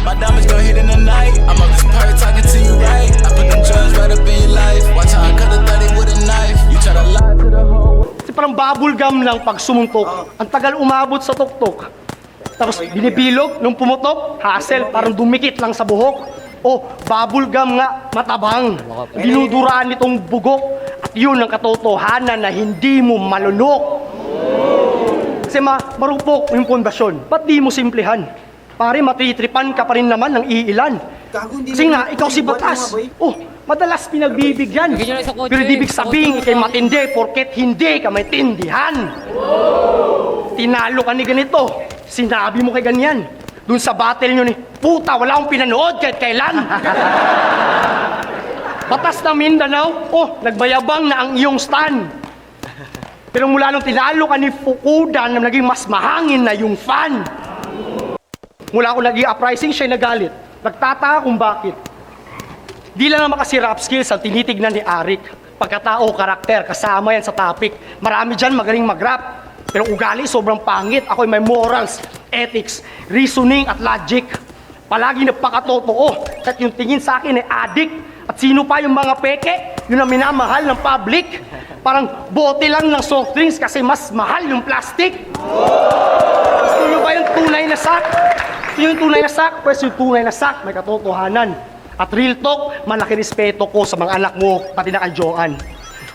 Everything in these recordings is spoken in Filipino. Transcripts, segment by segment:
My diamonds gon' hit in the night. I'm up this part talking to you right. I put them drugs right up in your life. Watch how I cut a 30 with a knife. You try to lie to the whole world. Kasi parang bubble gum lang pag sumuntok. Ang tagal umabot sa tuktok. Tapos binibilog, nung pumutok, hassle, parang dumikit lang sa buhok. Oh, bubble gum nga, matabang. Dinuduraan nitong bugok. At yun ang katotohanan na hindi mo malunok. Kasi marupok yung pundasyon. Ba't di mo simplihan? Pare, matitripan ka pa rin naman ng iilan. Kasi nga, ikaw si Batas. Oh, madalas pinagbibigyan. Pero di ibig sabihin, ikay matindi porket hindi ka maintindihan. Tinalo ka ni ganito. Sinabi mo kay ganyan. Doon sa battle nyo ni, puta, wala akong pinanood kahit kailan. Batas ng Mindanao, oh, nagbayabang na ang iyong stand. Pero mula nung tinalo ka ni Fukuda na naging mas mahangin na yung fan. Mula ako naging uprising, siya'y nagalit. Nagtataka kung bakit. Di lang naman kasi rap skills ang tinitignan ni Arik. Pagkatao, karakter, kasama yan sa topic. Marami dyan magaling mag-rap. Pero ugali, sobrang pangit. Ako'y may morals, ethics, reasoning at logic. Palagi nagpakatotoo. At yung tingin sa akin ay addict. At sino pa yung mga peke? Yun ang minamahal ng public. Parang bote lang ng soft drinks kasi mas mahal yung plastic. Gusto nyo ba yung tunay na sak? Yung tunay na sak? Pues yung tunay na sak, may katotohanan. At real talk, malaki respeto ko sa mga anak mo, pati na kay Joanne.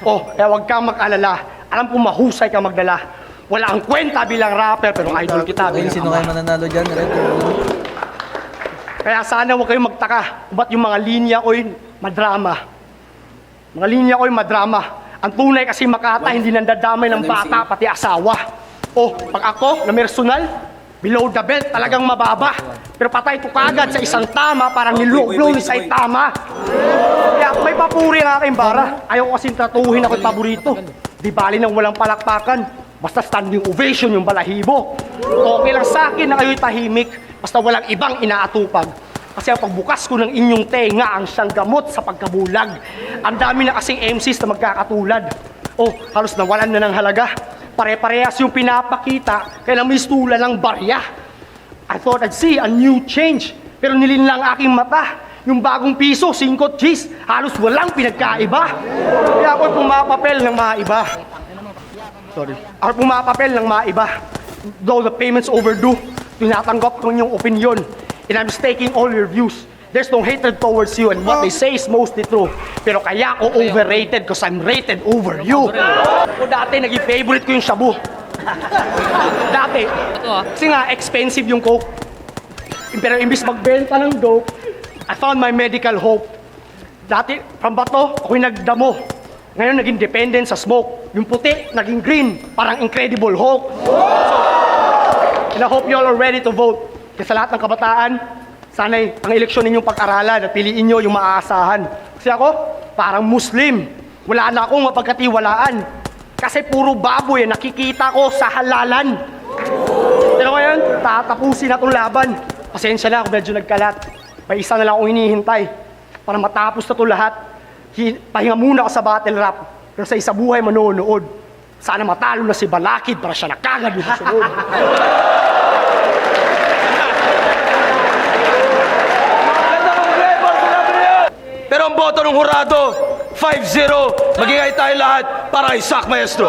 Oh, kaya huwag kang mag-alala. Alam ko mahusay kang magdala. Wala ang kwenta bilang rapper, pero idol kita. Sino kayo mananalo dyan? Kaya sana huwag kayong magtaka. Ba't yung mga linya ko'y madrama? Mga linya ko'y madrama. Ang tunay kasi Makata, hindi nandadamay ng bata, pati asawa. Oh, pag ako, na personal, below the belt, talagang mababa. Pero patay ko kagad sa isang tama, parang nilog-blow ni Saitama. Kaya may papuri ang aking bara. Ayaw ko kasing tratuhin ako'y paborito. Di bali nang walang palakpakan. Basta standing ovation yung balahibo. Okay lang sa akin na kayo'y tahimik, basta walang ibang inaatupag. Kasi ang pagbukas ko ng inyong tenga ang siyang gamot sa pagkabulag. Ang dami na kasing MCs na magkakatulad. Oh, halos nawalan na ng halaga. Pare-parehas yung pinapakita, kaya namistula ng barya. I thought I'd see a new change, pero nilinlang aking mata. Yung bagong piso, 5 Gs, halos walang pinagkaiba. Kaya ako'y pumapapel ng maiba. Ako pumapapel ng maiba. Though the payments overdue, tinatanggap ko yung opinion. And I'm staking all your views. There's no hatred towards you and what they say is mostly true. Pero kaya ako overrated because I'm rated over you. O dati, naging favorite ko yung shabu. Dati. Kasi nga, expensive yung coke. Pero imbis magbenta ng dope, I found my medical hope. Dati, from bato, ako'y nagdamo. Ngayon, naging dependent sa smoke. Yung puti, naging green. Parang Incredible Hulk. And I hope you all are ready to vote. Kasi sa lahat ng kabataan, sana'y ang eleksyon ninyong pag-aralan at piliin nyo yung maaasahan. Kasi ako, parang Muslim. Wala na akong mapagkatiwalaan. Kasi puro baboy nakikita ko sa halalan. Pero ngayon, tatapusin na itong laban. Pasensya na ako medyo nagkalat. May isa na lang akong hinihintay para matapos na ito lahat. Pahinga muna ako sa battle rap. Pero sa isa buhay manonood. Sana matalo na si Balakid para siya nakagad yung susunod. Pero ang boto ng hurado, 5-0, magingay tayo lahat para kay Sak Maestro.